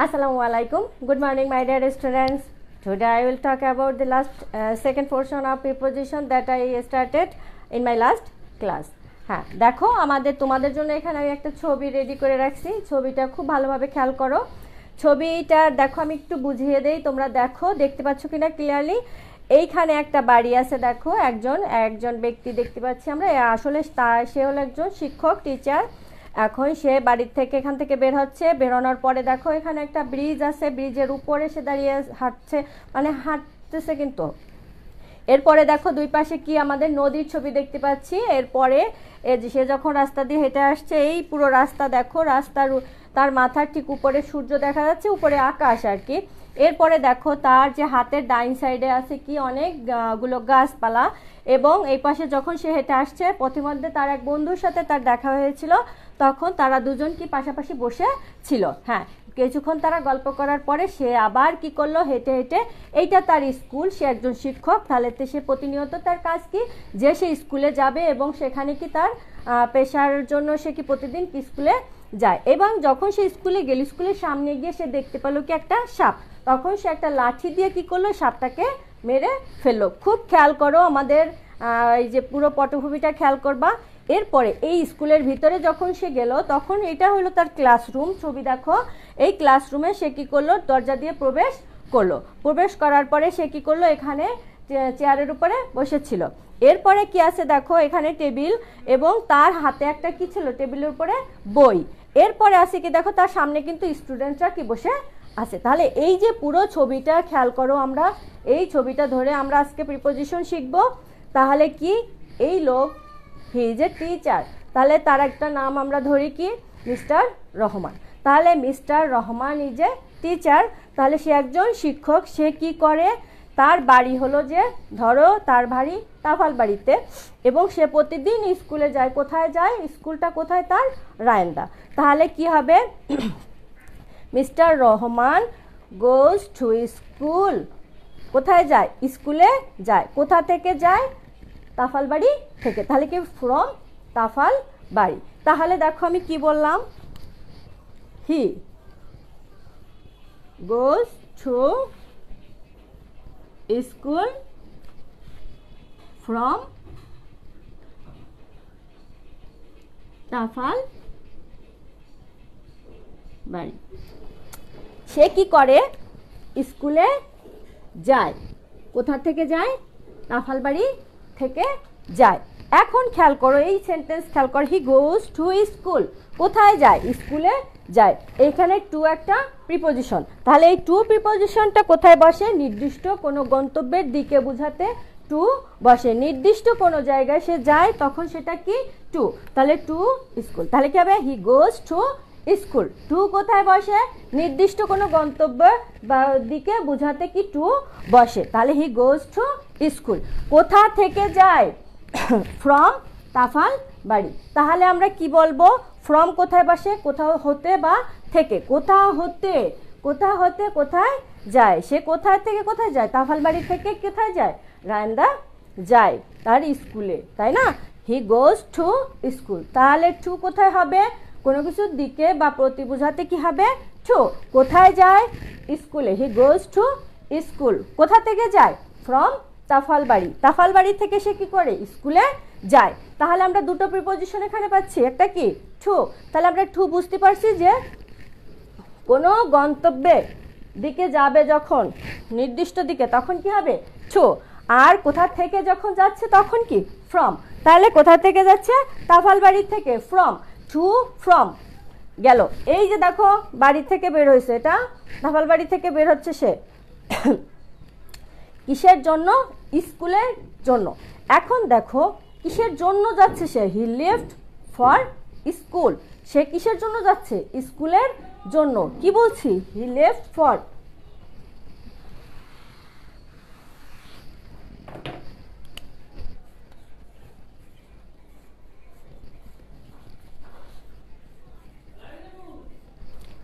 Assalamu alaikum. Good morning, my dear students. Today I will talk about the second portion of preposition that I started in my last class. হ্যাঁ, দেখো তোমাদের জন্য এখানে আমি একটা ছবি রেডি করে রাখছি। ছবিটা খুব ভালোভাবে খেয়াল করো। ছবিটা দেখো, আমি একটু বুঝিয়ে দেই, তোমরা দেখতে পাচ্ছ কিনা ক্লিয়ারলি। এইখানে একটা বাড়ি আছে, দেখো একজন ব্যক্তি দেখতে পাচ্ছি আমরা। আসলে সে হলো একজন শিক্ষক, টিচার। এখন সে বাড়ির থেকে এখান থেকে বের হচ্ছে। বেরোনোর পরে দেখো এখানে একটা ব্রিজ আছে, ব্রিজের উপরে সে দাঁড়িয়ে হাঁটতেছে কিন্তু। এরপরে দেখো দুই পাশে কি আমাদের নদীর ছবি দেখতে পাচ্ছি। এরপরে সে যখন রাস্তা দিয়ে হেঁটে আসছে, এই পুরো রাস্তা দেখো, তার মাথার ঠিক উপরে সূর্য দেখা যাচ্ছে, উপরে আকাশ আর কি। এরপরে দেখো তার যে হাতের ডাইন সাইডে আছে কি অনেকগুলো গাছপালা, এবং এই পাশে যখন সে হেঁটে আসছে পথিমধ্যে তার এক বন্ধুর সাথে তার দেখা হয়েছিল। তখন তারা দুজন কি পাশাপাশি বসে ছিল। হ্যাঁ, কিছুক্ষণ তারা গল্প করার পরে সে আবার কি করলো, হেঁটে হেঁটে, এইটা তার স্কুল, সে একজন শিক্ষক, তাহলে সে প্রতিনিয়ত তার কাজ কি যে সে স্কুলে যাবে এবং সেখানে কি তার পেশার জন্য সে কি প্রতিদিন কি স্কুলে যায়। এবং যখন সে স্কুলে গেল, স্কুলের সামনে গিয়ে সে দেখতে পেল কি একটা সাপ। তখন সে একটা লাঠি দিয়ে কি করলো, সাপটাকে মেরে ফেললো। খুব খেয়াল করো, আমাদের এই যে পুরো পটভূমিটা খেয়াল করবা। এরপরে এই স্কুলের ভিতরে যখন সে গেল, তখন এটা হলো তার ক্লাসরুম। ছবি দেখো, এই ক্লাসরুমে সে কি করলো, দরজা দিয়ে প্রবেশ করলো। প্রবেশ করার পরে সে কি করলো, এখানে চেয়ারের উপরে বসেছিল। এরপরে কি আছে দেখো, এখানে টেবিল, এবং তার হাতে একটা কি ছিল, টেবিলের উপরে বই। এরপরে আছে কি দেখো, তার সামনে কিন্তু স্টুডেন্টরা কি বসে আছে। তাহলে এই যে পুরো ছবিটা খেয়াল করো, আমরা এই ছবিটা ধরে আমরা আজকে প্রিপোজিশন শিখব। তাহলে কি, এই লোক হি ইজ এ টিচার, তাহলে তার একটা নাম আমরা ধরি কি, মিস্টার রহমান। তাহলে mister Rahman is a teacher, তাহলে সে একজন শিক্ষক। সে কি করে, তার বাড়ি হলো যে ধরো তার বাড়ি তাফালবাড়িতে, এবং সে প্রতিদিন স্কুলে যায়। কোথায় যায়, স্কুলটা কোথায়, তার রায়ন্দা। তাহলে কি হবে, mister Rahman goes to school. কোথায় যায়, স্কুলে যায়। কোথা থেকে যায়, তাফালবাড়ি থেকে। তাহলে কি, ফ্রম তাফালবাড়ি। তাহলে দেখো আমি কি বললাম, he goes to school from Tafalbari. সে কি করে, স্কুলে যায়। কোথা থেকে যায়, তাফালবাড়ি থেকে যায়। এখন খেয়াল করো, এই সেন্টেন্স খেয়াল করো, হি গোজ টু স্কুল। কোথায় যায়, স্কুলে যায়। এইখানে টু একটা প্রিপোজিশন। তাহলে এই টু প্রিপোজিশনটা কোথায় বসে, নির্দিষ্ট কোনো গন্তব্যের দিকে বোঝাতে টু বসে। নির্দিষ্ট কোনো জায়গায় সে যায়, তখন সেটা কি, টু। তাহলে টু স্কুল। তাহলে কি হবে, হি গোজ টু স্কুল। টু কোথায় বসে, নির্দিষ্ট কোনো গন্তব্য বা দিকে বোঝাতে কি টু বসে। তাহলে হি গোজ টু স্কুল। কোথা থেকে যায়, ফ্রম তাফালবাড়ি। তাহলে আমরা কি বলবো, ফ্রম কোথায় বসে, কোথাও হতে বা থেকে। কোথা হতে কোথায় যায়, সে কোথায় থেকে কোথায় যায়, তাফালবাড়ি থেকে কোথায় যায়, রায়ন্দা যায় তার স্কুলে, তাই না। হি গোজ টু স্কুল। তাহলে টু কোথায় হবে, কোনো কিছুর দিকে বা প্রতি বোঝাতে কি হবে, টু। কোথায় যায়, স্কুলে। হি গোজ টু স্কুল। কোথা থেকে যায়, ফ্রম তাফালবাড়ি। তাফালবাড়ি থেকে সে কি করে, স্কুলে যায়। তাহলে আমরা দুটো প্রিপোজিশন এখানে পাচ্ছি, একটা কি, টু। তাহলে আমরা টু বুঝতে পারছি যে কোনো গন্তব্যে দিকে যাবে যখন, নির্দিষ্ট দিকে, তখন কি হবে, টু। আর কোথা থেকে যখন যাচ্ছে তখন কি, ফ্রম। তাহলে কোথা থেকে যাচ্ছে, তাফালবাড়ি থেকে, ফ্রম। টু ফ্রম গেল। এই যে দেখো বাড়ি থেকে বের হয়েছে, এটা তাফালবাড়ি থেকে বের হচ্ছে সে কিসের জন্য, স্কুলের জন্য। এখন দেখো কিসের জন্য যাচ্ছে সে, হি লেফট ফর স্কুল। সে কিসের জন্য যাচ্ছে, স্কুলের জন্য। কি বলছি, he left for.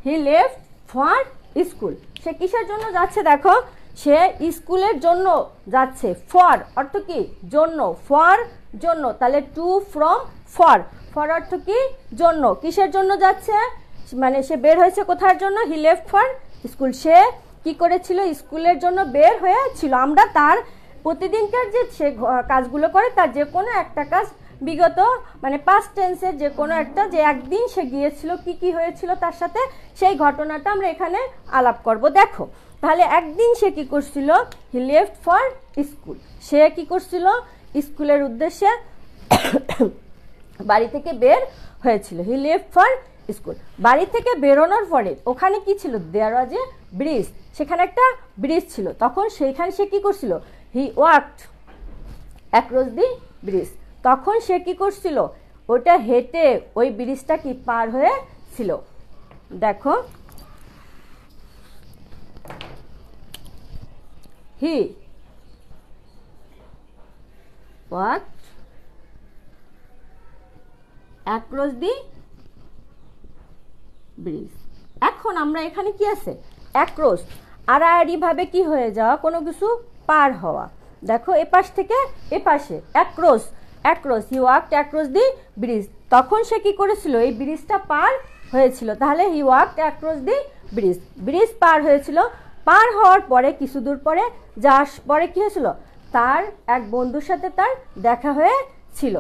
He left for school. সে কিসের জন্য যাচ্ছে, দেখো সে স্কুলের জন্য যাচ্ছে। ফর অর্থ কি, জন্য, ফর জন্য। তাহলে টু ফ্রম ফর, ফর অর্থ কি, জন্য। কিসের জন্য যাচ্ছে, মানে সে বের হয়েছে কোথার জন্য, হি লেফট ফর স্কুল, সে কি করেছিল, স্কুলের জন্য বের হয়েছিল। আমরা তার প্রতিদিনকার যে সে কাজগুলো করে তার যে কোনো একটা কাজ বিগত মানে পাস্ট টেন্সের যে কোনো একটা, যে একদিন সে গিয়েছিল কি কি হয়েছিল তার সাথে, সেই ঘটনাটা আমরা এখানে আলাপ করব। দেখো তাহলে একদিন সে কি করছিল, হি লেফট ফর স্কুল, সে কি করছিল, স্কুলের উদ্দেশ্যে বাড়ি থেকে বের হয়েছিল, হি লেফট ফর স্কুল। বাড়ি থেকে বেরোনোর পরে ওখানে কি ছিল, দেয়ার ওয়াজ এ ব্রিজ, সেখানে একটা ব্রিজ ছিল, তখন সেইখানে সে কি করছিল, হি ওয়াকড অ্যাক্রস দি ব্রিজ, তখন সে কি করছিল, ওটা হেঁটে ওই ব্রিজটা কি পার হয়েছিল। দেখো হি ওয়াকড অ্যাক্রস দি ব্রিজ। এখন আমরা এখানে কি আছে, অ্যাক্রস, আড়াআড়ি ভাবে কি হয়ে যাওয়া, কোনো কিছু পার হওয়া। দেখো এপাশ থেকে এপাশে, across, across, he walked across the bridge, তখন সে কি করেছিল, এই ব্রিজটা পার হয়েছিল, তাহলে he walked across the bridge, bridge পার হয়েছিল। পার হওয়ার পরে কিছু দূর পরে যাওয়ার পরে কি হয়েছিল, তার এক বন্ধুর সাথে তার দেখা হয়েছিল।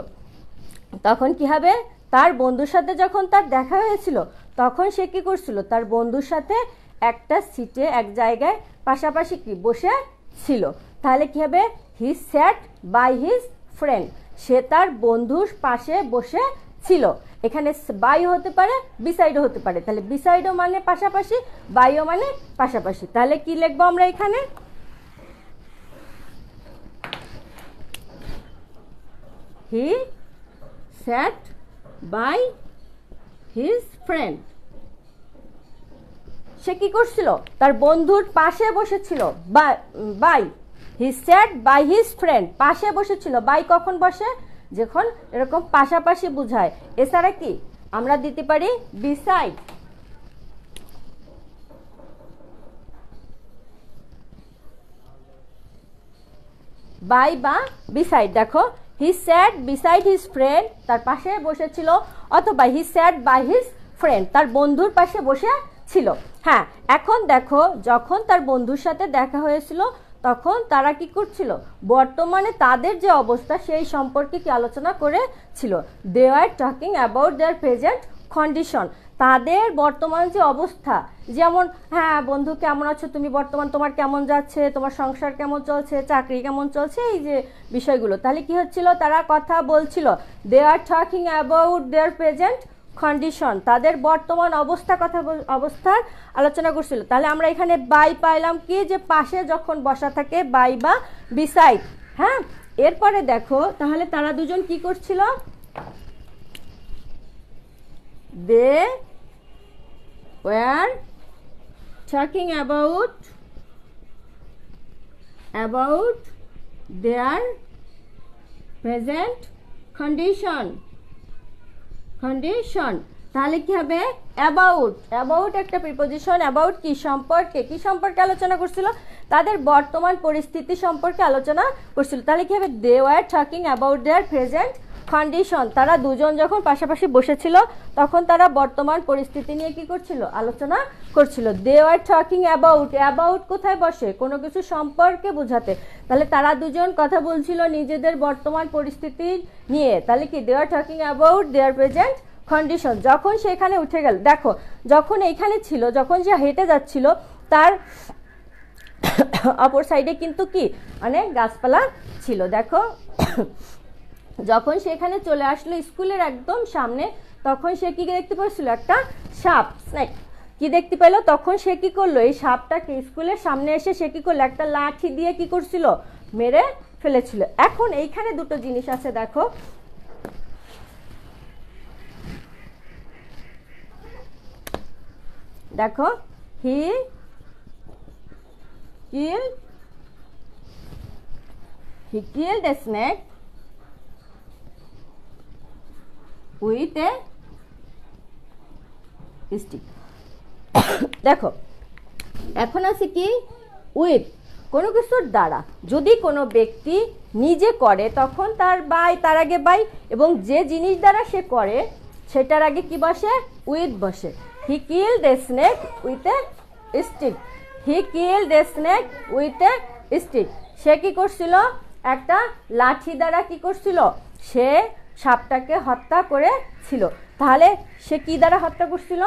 তখন কি হবে, তার বন্ধুর সাথে যখন তার দেখা হয়েছিল তখন সে কি করছিল, তার বন্ধুর সাথে একটা সিটে এক জায়গায় পাশাপাশি কি বসে ছিল। তাহলে কি হবে, হি স্যাট বাই হিজ ফ্রেন্ড, সে তার বন্ধুর পাশে বসে ছিল। এখানে বাই হতে পারে, বিসাইডও হতে পারে, তাহলে বিসাইডও মানে পাশাপাশি, বাইও মানে পাশাপাশি। তাহলে কি লিখবো আমরা এখানে, he sat by his friend, সে কি করছিল, তার বন্ধুর পাশে বসেছিল, by, he sat by his friend, পাশে বসেছিল। বাই কখন বসে, যখন এরকম পাশাপাশি বুঝায়। এছাড়া কি আমরা দিতে পারি বিসাইড, বাই বা বিসাইড। দেখো হি স্যাট বিসাইড হিজ ফ্রেন্ড, তার পাশে বসেছিল, অথবা হি স্যাট বাই হিজ ফ্রেন্ড, তার বন্ধুর পাশে বসে ছিল। হ্যাঁ, এখন দেখো যখন তার বন্ধুর সাথে দেখা হয়েছিল তখন তারা কি করছিল, বর্তমানে তাদের যে অবস্থা সেই সম্পর্কে কি আলোচনা করেছিল। They are talking about their present condition, তাদের বর্তমান যে অবস্থা, যেমন হ্যাঁ বন্ধু কেমন আছো তুমি, বর্তমান তোমার কেমন যাচ্ছে, তোমার সংসার কেমন চলছে, চাকরি কেমন চলছে, এই যে বিষয়গুলো। তাহলে কি হচ্ছিল, তারা কথা বলছিল, they are talking about their present condition, তাদের বর্তমান অবস্থার আলোচনা করছিল। তাহলে আমরা এখানে বাই পাইলাম কি, যে পাশে যখন বসা থাকে বাই বা বিসাইড। হ্যাঁ, এরপরে দেখো তাহলে তারা দুজন কি করছিল, they were talking about their present condition. তাহলে কি হবে, অ্যাবাউট একটা প্রিপোজিশন, অ্যাবাউট কি সম্পর্কে আলোচনা করছিল, তাদের বর্তমান পরিস্থিতি সম্পর্কে আলোচনা করছিল। তাহলে কি হবে, they were talking about their present condition, তারা দুজন যখন পাশাপাশি বসেছিল তখন তারা বর্তমান পরিস্থিতি নিয়ে কি করছিল, আলোচনা করছিল। দে ওয়ার টকিং অ্যাবাউট কোথায় বসে, কোনো কিছু সম্পর্কে বোঝাতে। তাহলে তারা দুজন কথা বলছিল নিজেদের বর্তমান পরিস্থিতি নিয়ে। তাহলে কি, they are talking about their present condition. যখন সেখানে উঠে গেল, দেখো যখন এইখানে ছিল, যখন সে হেঁটে যাচ্ছিল তার অপর সাইডে কিন্তু কি অনেক গাছপালা ছিল। দেখো যখন সেখানে চলে আসলো স্কুলের একদম সামনে, তখন সে কি দেখতে পাচ্ছিল, একটা সাপ, স্নেক কি দেখতে পেলো। তখন সে কি করলো, এই সাপটাকে স্কুলের সামনে এসে সে কি করলো, একটা লাঠি দিয়ে কি করছিল, মেরে ফেলেছিল। এখন এইখানে দুটো জিনিস আছে, দেখো দেখো হি killed a snake with a stick. দেখো এখন আছে কি, উইথ, কোনো কিছুর দ্বারা। যদি কোনো ব্যক্তি নিজে করে তখন তার বাই, তার আগে বাই, এবং যে জিনিস দ্বারা সে করে সেটার আগে কি বসে, উইথ বসে। He killed a snake with a stick. He killed a snake with a stick. সে কি করছিল? একটা লাঠি দ্বারা কি করছিল? সে সাপটাকে হত্যা করেছিল। তাহলে সে কি দ্বারা হত্যা করছিল?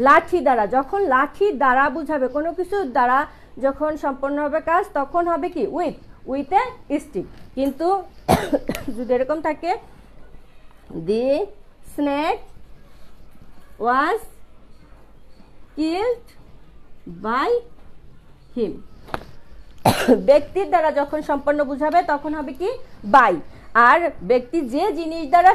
লাঠি দ্বারা। যখন লাঠি দ্বারা বুঝাবে, কোনো কিছুর দ্বারা যখন সম্পন্ন হবে কাজ, তখন হবে কি? With a stick. কিন্তু যদি এরকম থাকে, the snake was killed by him. ব্যক্তির দ্বারা যখন সম্পন্ন বুঝাবে তখন হবে কি? বাই। আর ব্যক্তি যে জিনিস দ্বারা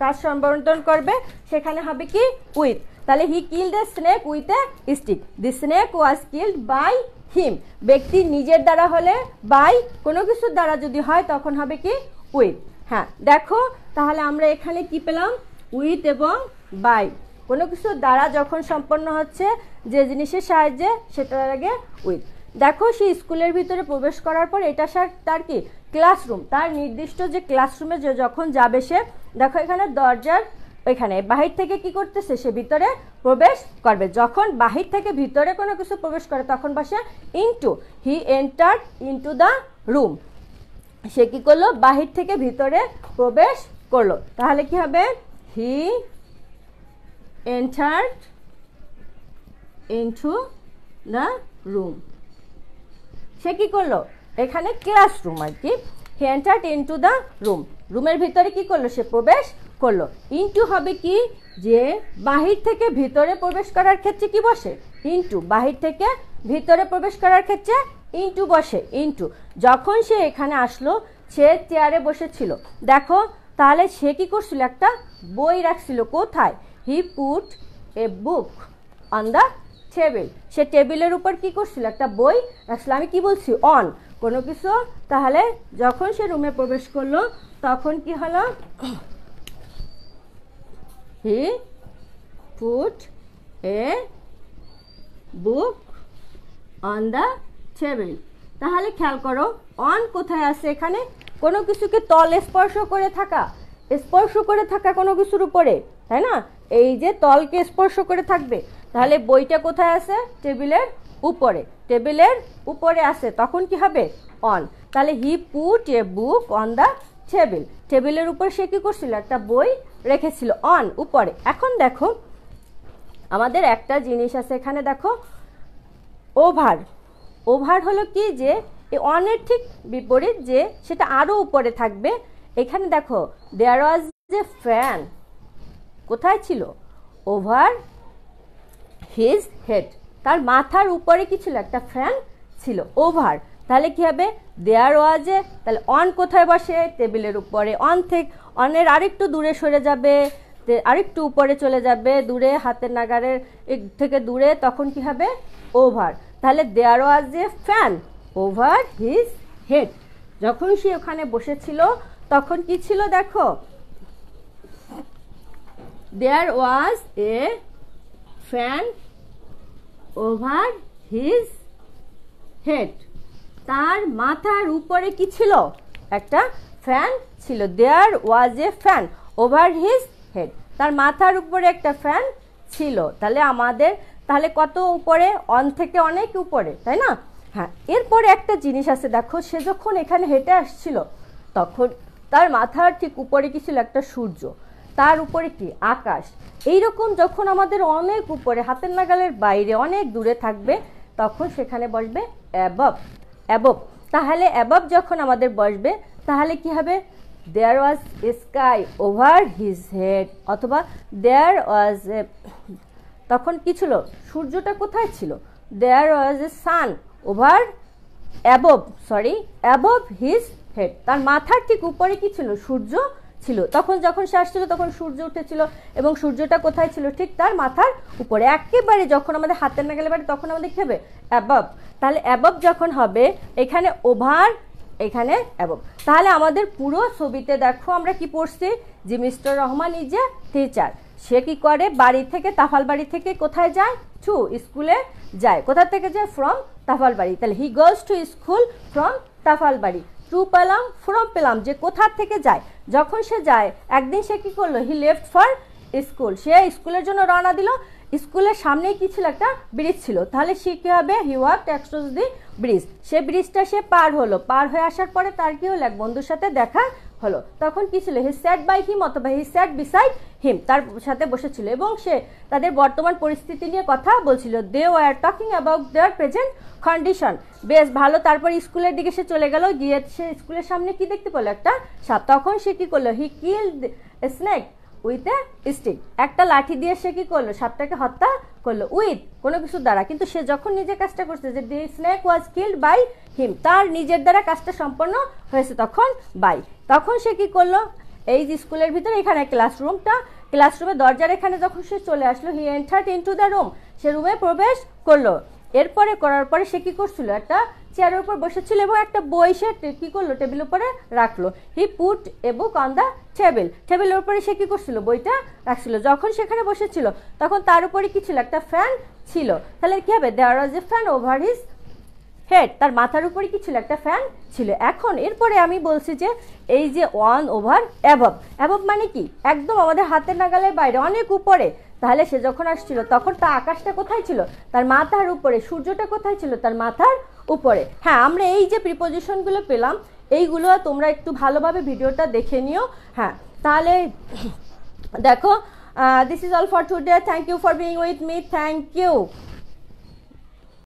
কাজ সম্পাদন করবে সেখানে হবে কি? উইথ। তাহলে he killed a snake with a stick. The snake was killed by him. ব্যক্তি নিজের দ্বারা হলে বাই, কোনো কিছুর দ্বারা যদি হয় তখন হবে কি? উইথ। হ্যাঁ, দেখো তাহলে আমরা এখানে কি পেলাম? উইথ এবং বাই। কোনো কিছুর দ্বারা যখন সম্পন্ন হচ্ছে যে জিনিসের সাহায্যে, সেটার আগে উইথ। দেখো সে স্কুলের ভিতরে প্রবেশ করার পর এটা তার কি? ক্লাসরুম। তার নির্দিষ্ট যে ক্লাসরুমে যখন যাবে সে, দেখো এখানে দরজার ওইখানে বাহির থেকে কি করতেছে? সে ভিতরে প্রবেশ করবে। যখন বাহির থেকে ভিতরে কোনো কিছু প্রবেশ করে তখন বসে into. He entered into the room. সে কি করলো? বাহির থেকে ভিতরে প্রবেশ করলো। তাহলে কি হবে? He entered into the room. সে কি করলো? এখানে ক্লাসরুম আর কি। He entered into the room. রুমের ভিতরে কি করলো? সে প্রবেশ করলো। ইনটু হবে কি? যে বাহির থেকে ভিতরে প্রবেশ করার ক্ষেত্রে কি বসে? ইনটু। বাহির থেকে ভিতরে প্রবেশ করার ক্ষেত্রে ইনটু বসে। ইনটু। যখন সে এখানে আসলো, সে চেয়ারে বসেছিল। দেখো তাহলে সে কি করছিল? একটা বই রাখছিল। কোথায়? He put a book on the table. সে টেবিলের উপর কি করছিল? একটা বই রাখছিল। আমি কি বলছি? অন কোনো কিছু। তাহলে যখন সে রুমে প্রবেশ করলো তখন কি হলো? হি put a book on the table. তাহলে খেয়াল করো, অন কোথায় আছে? এখানে কোনো কিছুকে তল স্পর্শ করে থাকা, কোনো কিছুর উপরে, তাই না? এই যে তলকে স্পর্শ করে থাকবে। তাহলে বইটা কোথায় আছে? টেবিলের উপরে। টেবিলের উপরে আছে, তখন কি হবে? অন। তাহলে হি put a book on the table. টেবিলের উপর সে কি করছিল? একটা বই রেখেছিল। অন, উপরে। এখন দেখো আমাদের একটা জিনিস আছে এখানে, দেখো ওভার। ওভার হলো কি? যে অনের ঠিক বিপরীত, যে সেটা আরো উপরে থাকবে। এখানে দেখো দেয়ার ওয়াজ এ ফ্যান। কোথায় ছিল? Over his head. তার মাথার উপরে কি ছিল? একটা ফ্যান ছিল। ওভার। তাহলে কি হবে? দেয়ার ওয়াজ এ। তাহলে অন কোথায় বসে? টেবিলের উপরে। অন থেকে, অনের আরেকটু দূরে সরে যাবে, আরেকটু উপরে চলে যাবে, দূরে, হাতের নাগারের থেকে দূরে, তখন কি হবে? ওভার। তাহলে দেয়ার was A fan over his head. যখন সে ওখানে বসেছিল তখন কি ছিল? দেখো দেয়ার was A fan over his head. তার মাথার উপরে কি ছিল? একটা ফ্যান ছিল। There was A fan over his head. তার মাথার উপরে একটা ফ্যান ছিল। তাহলে আমাদের তাহলে কত উপরে? অন থেকে অনেক উপরে, তাই না? হ্যাঁ, এরপরে একটা জিনিস আছে। দেখো সে যখন এখানে হেঁটে আসছিল তখন তার মাথার ঠিক উপরে কি ছিল? একটা সূর্য। তার উপরে কি? আকাশ। এইরকম যখন আমাদের অনেক উপরে, হাতের নাগালের বাইরে, অনেক দূরে থাকবে তখন সেখানে বসবে অ্যাবভ। অ্যাবভ। তাহলে অ্যাবভ যখন আমাদের বসবে তাহলে কি হবে? There was a sky over his head, অথবা দেয়ার ওয়াজ এ, তখন কি ছিল? সূর্যটা কোথায় ছিল? There was a sun over above, above his head. তার মাথার ঠিক উপরে কি ছিল? সূর্য ছিল। তখন যখন সে আসছিল তখন সূর্য উঠেছিল, এবং সূর্যটা কোথায় ছিল? ঠিক তার মাথার উপরে। একেবারে যখন আমাদের হাতের নাগালে বাড়ে তখন আমাদের কি হবে? অ্যাবভ। তাহলে অ্যাবভ যখন হবে, এখানে ওভার, এখানে অ্যাবভ। তাহলে আমাদের পুরো ছবিতে দেখো আমরা কি পড়ছি? যে Mr Rahman is a teacher. সে কি করে? বাড়ি থেকে, তাফালবাড়ি থেকে কোথায় যায়? টু স্কুলে যায়। কোথা থেকে যায়? ফ্রম তাফালবাড়ি। তাহলে he goes to school from Tafalbari. To পেলাম, ফ্রম পেলাম, যে কোথা থেকে যায়। যখন সে যায়, একদিন সে কি করলো? He left for school. সে স্কুলের জন্য রওনা দিল। স্কুলের সামনেই কি ছিল, একটা ব্রিজ ছিল, তাহলে সে কী হবে, হি ওয়াকড অ্যাক্রস দি ব্রিজ, সে ব্রিজটা সে পার হলো, পার হয়ে আসার পরে তার কি হলো, এক বন্ধুর সাথে দেখা হলো। তখন কি ছিল, হি স্যাট বাই হিম অথবা হি স্যাট বিসাইড হিম, তার সাথে বসেছিল এবং সে তাদের বর্তমান পরিস্থিতি নিয়ে কথা বলছিল। They were talking about their present condition. বেশ ভালো। তারপর স্কুলের দিকে সে চলে গেল, গিয়ে সে স্কুলের সামনে কি দেখতে পেলো, একটা সাপ। তখন সে কি করলো, he killed a snake with a stick, একটা লাঠি দিয়ে সে কি করলো, সাপটাকে হত্যা করলো, উইথ কোনো কিছু দ্বারা। কিন্তু সে যখন নিজে কাজটা করছে, যে the snake was killed by him, তার নিজের দ্বারা কাজটা সম্পন্ন হয়েছে, তখন বাই। তখন সে কি করলো, এই যে স্কুলের ভিতরে এখানে ক্লাসরুমটা, ক্লাসরুমের দরজার এখানে যখন সে চলে আসলো, he entered into the room, সে রুমে প্রবেশ করলো। এরপরে করার পরে সে কি করছিল, একটা চেয়ারের উপর বসেছিল এবং একটা বই সে কি করলো, টেবিলের উপরে রাখলো। হি put a book on the table, টেবিলের উপরে সে কি করছিল, বইটা রাখছিল। যখন সেখানে বসেছিল তখন তার উপরে কি ছিল, একটা ফ্যান ছিল। তাহলে কি হবে, there was A fan over his head, তার মাথার উপরে কি ছিল, একটা ফ্যান ছিল। এখন এরপরে আমি বলছি যে এই যে ওয়ান ওভার অ্যাবভ, অ্যাবভ মানে কি, একদম আমাদের হাতের নাগালের বাইরে, অনেক উপরে। তাহলে সে যখন আসছিল তখন তার আকাশটা কোথায় ছিল, তার মাথার উপরে। সূর্যটা কোথায় ছিল, তার মাথার উপরে। হ্যাঁ, আমরা এই যে প্রিপোজিশনগুলো পেলাম, এইগুলো তোমরা একটু ভালোভাবে ভিডিওটা দেখে নিও। হ্যাঁ, তাহলে দেখো, this is all for today. Thank you for being with me, thank you.